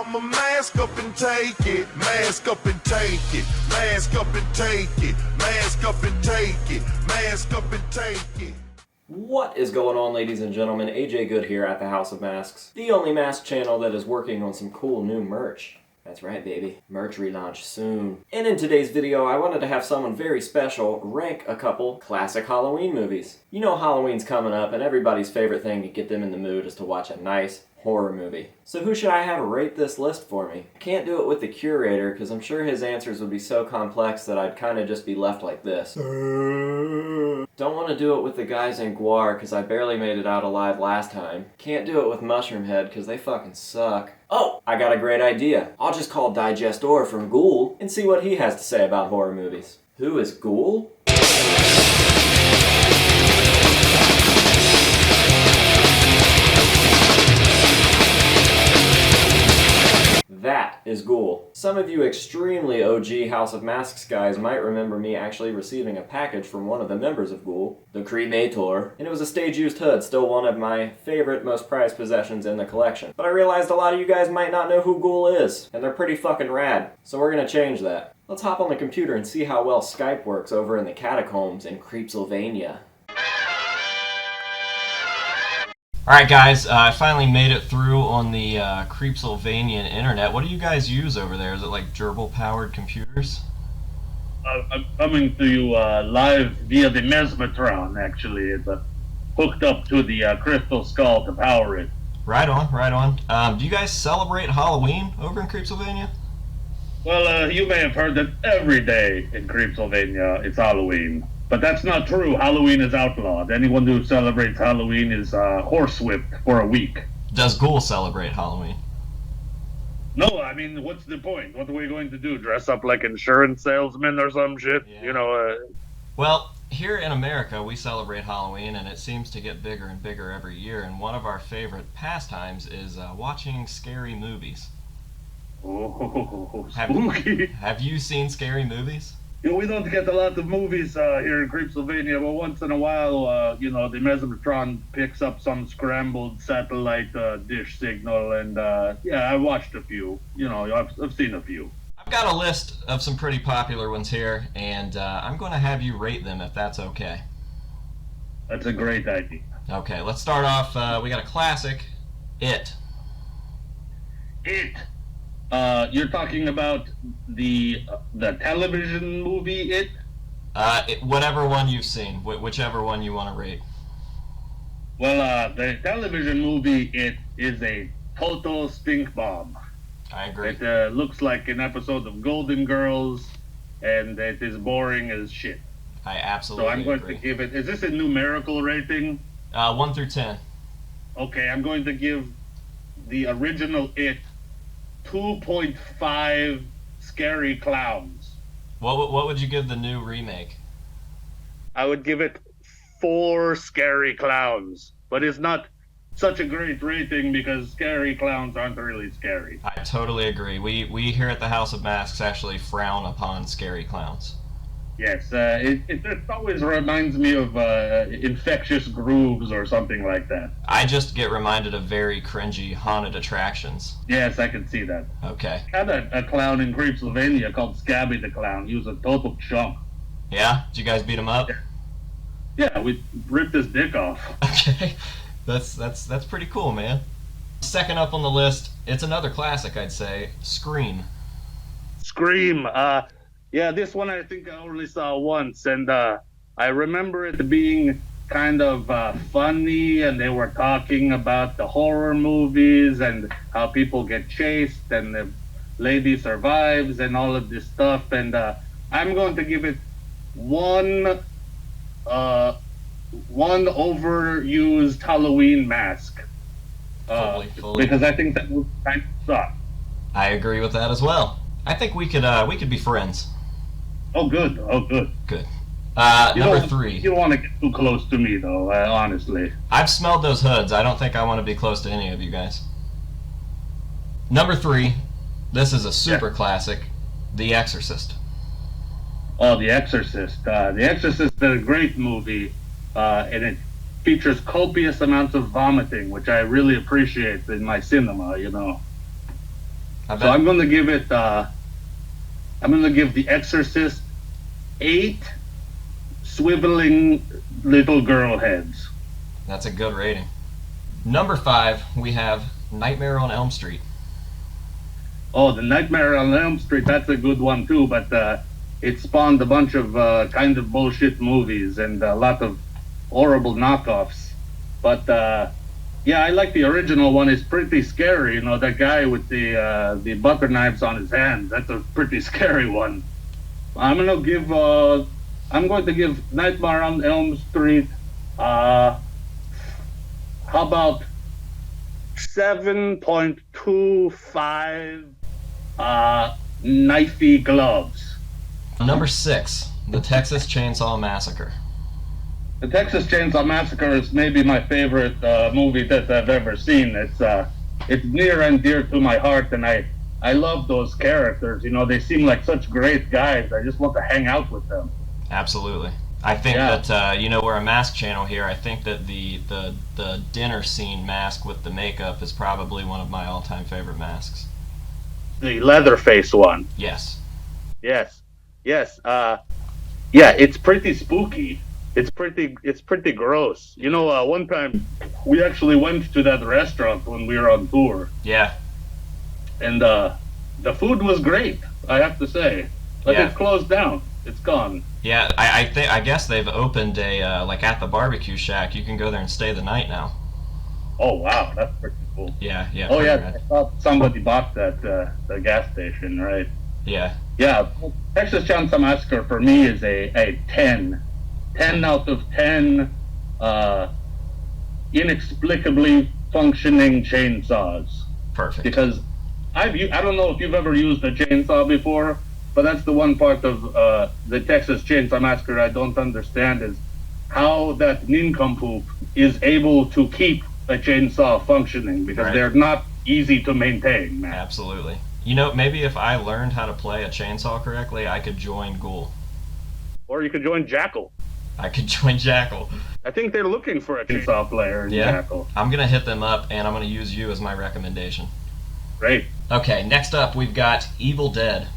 I'ma mask up and take it, mask up and take it, mask up and take it, mask up and take it, mask up and take it. What is going on, ladies and gentlemen? AJ Good here at the House of Masks, the only mask channel that is working on some cool new merch. That's right, baby. Merch relaunch soon. And in today's video, I wanted to have someone very special rank a couple classic Halloween movies. You know Halloween's coming up, and everybody's favorite thing to get them in the mood is to watch a nice horror movie. So who should I have rate this list for me? I can't do it with the curator, because I'm sure his answers would be so complex that I'd kind of just be left like this. Don't want to do it with the guys in Guar, because I barely made it out alive last time. Can't do it with Mushroomhead, because they fucking suck. Oh, I got a great idea. I'll just call Digestor from Ghoul and see what he has to say about horror movies. Who is Ghoul? That is Ghoul. Some of you extremely OG House of Masks guys might remember me actually receiving a package from one of the members of Ghoul, the Cremator, and it was a stage-used hood, still one of my favorite, most prized possessions in the collection. But I realized a lot of you guys might not know who Ghoul is, and they're pretty fucking rad, so we're gonna change that. Let's hop on the computer and see how well Skype works over in the catacombs in Creepsylvania. Alright guys, I finally made it through on the Creepsylvanian internet. What do you guys use over there? Is it like gerbil-powered computers? I'm coming to you live via the Mesmetron, actually. It's hooked up to the crystal skull to power it. Right on, right on. Do you guys celebrate Halloween over in Creepsylvania? Well, you may have heard that every day in Creepsylvania it's Halloween. But that's not true. Halloween is outlawed. Anyone who celebrates Halloween is horsewhipped for a week. Does Ghoul celebrate Halloween? No, I mean, what's the point? What are we going to do? Dress up like insurance salesmen or some shit? Yeah. You know, Well, here in America, we celebrate Halloween, and it seems to get bigger and bigger every year, and one of our favorite pastimes is watching scary movies. Oh, spooky. Have you seen scary movies? You know, we don't get a lot of movies here in Creepsylvania, but once in a while, you know, the Mesmetron picks up some scrambled satellite dish signal, and yeah, I watched a few. You know, I've seen a few. I've got a list of some pretty popular ones here, and I'm going to have you rate them if that's okay. That's a great idea. Okay, let's start off. We got a classic, It. It. You're talking about the television movie It? Whatever one you've seen, whichever one you want to rate. Well, the television movie It is a total stink bomb. I agree. It looks like an episode of Golden Girls, and it is boring as shit. I absolutely agree. So I'm going to give it, is this a numerical rating? 1 through 10. Okay, I'm going to give the original It 2.5 scary clowns. What would you give the new remake? I would give it 4 scary clowns, but it's not such a great rating because scary clowns aren't really scary. I totally agree. We here at the House of Masks actually frown upon scary clowns. Yes, it always reminds me of Infectious Grooves or something like that. I just get reminded of very cringy haunted attractions. Yes, I can see that. Okay. I had a clown in Creepsylvania called Scabby the Clown. He was a total chump. Yeah? Did you guys beat him up? Yeah, we ripped his dick off. Okay. That's pretty cool, man. Second up on the list, it's another classic, I'd say, Scream. Scream. Yeah, this one I think I only saw once, and I remember it being kind of funny, and they were talking about the horror movies and how people get chased and the lady survives and all of this stuff, and I'm going to give it one overused Halloween mask. Fully. Because I think that would kind of suck. I agree with that as well. I think we could be friends. Oh, good. Oh, good. Good. Number 3. You don't want to get too close to me, though, honestly. I've smelled those hoods. I don't think I want to be close to any of you guys. Number 3. This is a super classic. The Exorcist. Oh, The Exorcist. The Exorcist is a great movie, and it features copious amounts of vomiting, which I really appreciate in my cinema, you know. I bet. So I'm going to give it. I'm going to give The Exorcist 8 swiveling little girl heads. That's a good rating. Number 5, we have Nightmare on Elm Street. Oh, the Nightmare on Elm Street, that's a good one too, but it spawned a bunch of kind of bullshit movies and a lot of horrible knockoffs. But yeah, I like the original one. It's pretty scary. You know, that guy with the butter knives on his hands. That's a pretty scary one. I'm going to give Nightmare on Elm Street, how about 7.25 knifey gloves. Number 6, The Texas Chainsaw Massacre. The Texas Chainsaw Massacre is maybe my favorite movie that I've ever seen. It's near and dear to my heart, and I love those characters. You know, they seem like such great guys. I just want to hang out with them. Absolutely. I think that we're a mask channel here. I think that the dinner scene mask with the makeup is probably one of my all-time favorite masks. The Leatherface one. Yes. Yes. Yeah, it's pretty spooky. It's pretty gross. You know, one time we actually went to that restaurant when we were on tour. Yeah. And the food was great, I have to say. But it's closed down. It's gone. Yeah, I guess they've opened a like at the barbecue shack. You can go there and stay the night now. Oh wow, that's pretty cool. Yeah. Oh yeah, rad. I thought somebody bought that the gas station, right? Yeah. Yeah, Texas Chainsaw Massacre for me is a 10. 10 out of 10 inexplicably functioning chainsaws. Perfect. Because I don't know if you've ever used a chainsaw before, but that's the one part of the Texas Chainsaw Massacre I don't understand is how that nincompoop is able to keep a chainsaw functioning, because they're not easy to maintain, man. Absolutely. You know, maybe if I learned how to play a chainsaw correctly, I could join Ghoul. Or you could join Jackal. I could join Jackal. I think they're looking for a chainsaw player in Jackal. I'm going to hit them up, and I'm going to use you as my recommendation. Great. Okay, next up we've got Evil Dead.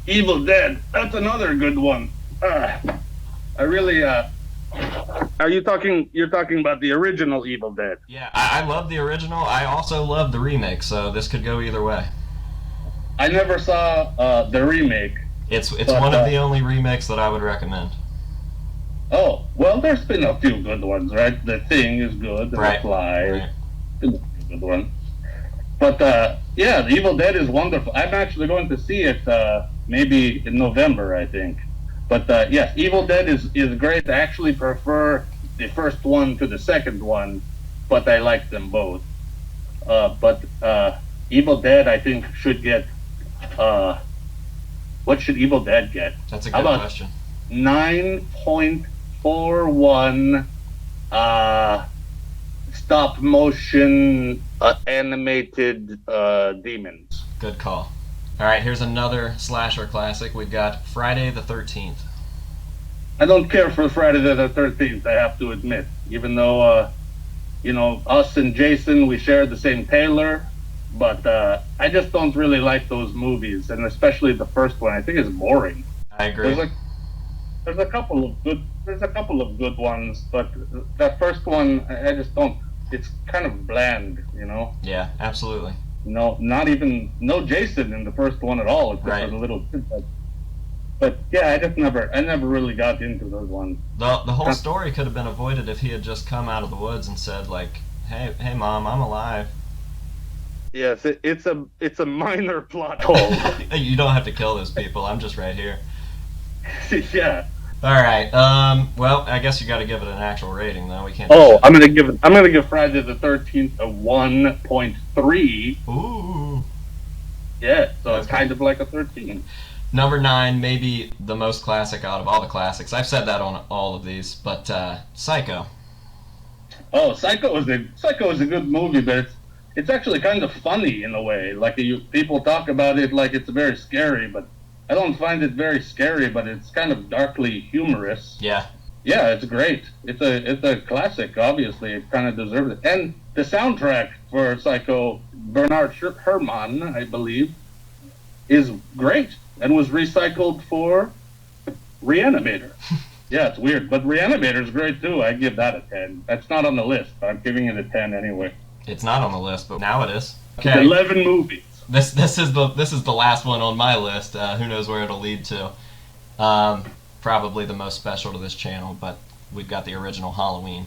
Evil Dead. That's another good one. I really, you're talking about the original Evil Dead. Yeah, I love the original. I also love the remake, so this could go either way. I never saw the remake. It's one of the only remakes that I would recommend. Oh, well, there's been a few good ones, right? The Thing is good. The Fly is a good one. But, yeah, the Evil Dead is wonderful. I'm actually going to see it maybe in November, I think. But, yes, Evil Dead is great. I actually prefer the first one to the second one, but I like them both. But Evil Dead, I think, should get... what should Evil Dead get? That's a good question. 9.41 stop motion animated demons. Good call. All right, here's another slasher classic. We've got Friday the 13th. I don't care for Friday the 13th, I have to admit. Even though, us and Jason, we share the same tailor. But I just don't really like those movies, and especially the first one. I think it's boring. I agree. There's a couple of good ones, but that first one I just don't. It's kind of bland, you know. Yeah, absolutely. No Jason in the first one at all, except for the little kid. But yeah, I never really got into those ones. The whole story could have been avoided if he had just come out of the woods and said like, "Hey, Mom, I'm alive." Yes, it's a minor plot hole. You don't have to kill those people. I'm just right here. Yeah. All right. Well, I guess you got to give it an actual rating, though. We can't. I'm gonna give Friday the 13th a 1.3. Ooh. Yeah. So it's kind of like a 13. Number 9, maybe the most classic out of all the classics. I've said that on all of these, but Psycho. Oh, Psycho is a good movie, but it's actually kind of funny in a way. Like people talk about it like it's very scary, but I don't find it very scary. But it's kind of darkly humorous. Yeah. Yeah, it's great. It's a classic. Obviously, it kind of deserves it. And the soundtrack for Psycho Bernard Herrmann, I believe, is great and was recycled for Reanimator. Yeah, it's weird, but Reanimator is great too. I give that a 10. That's not on the list. I'm giving it a 10 anyway. It's not on the list, but now it is. Okay. It's 11 movies. This is the last one on my list. Who knows where it'll lead to? Probably the most special to this channel, but we've got the original Halloween.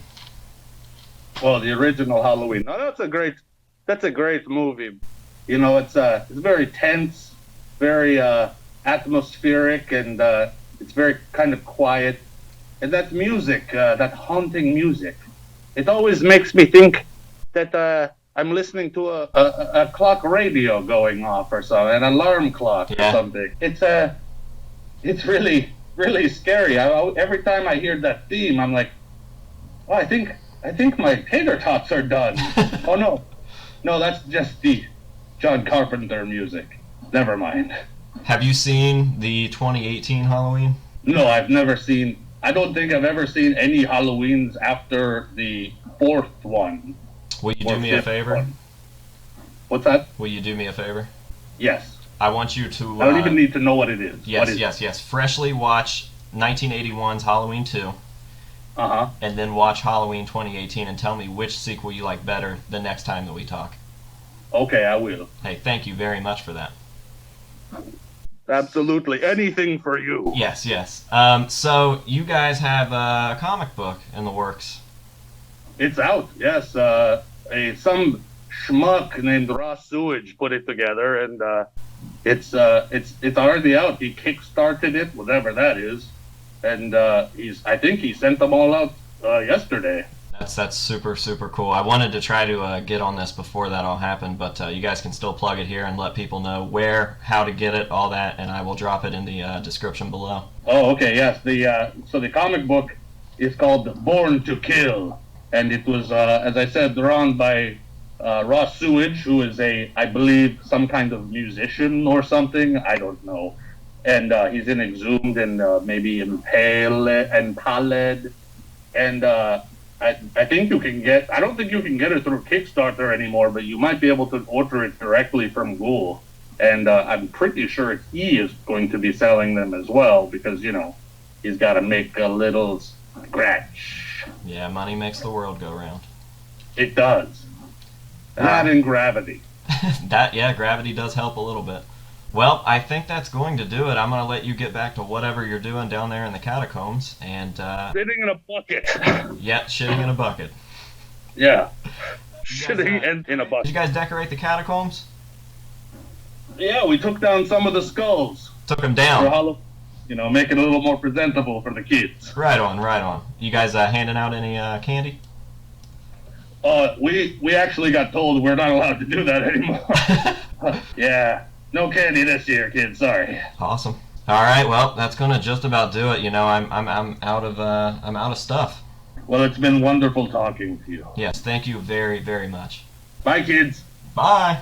Well, the original Halloween. No, that's a great movie. You know, it's very tense, very atmospheric, and it's very kind of quiet. And that music, that haunting music, it always makes me think that I'm listening to a clock radio going off or something, an alarm clock or something. It's really, really scary. Every time I hear that theme, I'm like, oh, I think my tater tots are done. Oh no, that's just the John Carpenter music. Never mind. Have you seen the 2018 Halloween? No, I've never seen. I don't think I've ever seen any Halloweens after the fourth one. Will you do me a favor? One. What's that? Will you do me a favor? Yes. I want you to... I don't even need to know what it is. Yes. Freshly watch 1981's Halloween 2. Uh-huh. And then watch Halloween 2018 and tell me which sequel you like better the next time that we talk. Okay, I will. Hey, thank you very much for that. Absolutely. Anything for you. Yes. So, you guys have a comic book in the works. It's out, yes. Some schmuck named Ross Sewage put it together, and it's already out. He kickstarted it, whatever that is, and I think he sent them all out yesterday. That's super cool. I wanted to try to get on this before that all happened, but you guys can still plug it here and let people know where, how to get it, all that, and I will drop it in the description below. Oh, okay, yes. So the comic book is called Born to Kill, and it was, as I said, drawn by Ross Sewage, who is I believe, some kind of musician or something. I don't know. And he's in Exhumed and maybe Impaled, and I think you can get. I don't think you can get it through Kickstarter anymore, but you might be able to order it directly from Ghoul. And I'm pretty sure he is going to be selling them as well, because he's got to make a little scratch. Yeah, money makes the world go round. It does. That and gravity. Gravity does help a little bit. Well, I think that's going to do it. I'm going to let you get back to whatever you're doing down there in the catacombs. And shitting in a bucket. Yeah, shitting in a bucket. Yeah. Shitting in a bucket. Did you guys decorate the catacombs? Yeah, we took down some of the skulls. Took them down. For make it a little more presentable for the kids. Right on. You guys handing out any candy? We actually got told we're not allowed to do that anymore. Yeah. No candy this year, kids. Sorry. Awesome. All right. Well, that's gonna just about do it. I'm out of stuff. Well, it's been wonderful talking to you. Yes. Thank you very, very much. Bye, kids. Bye.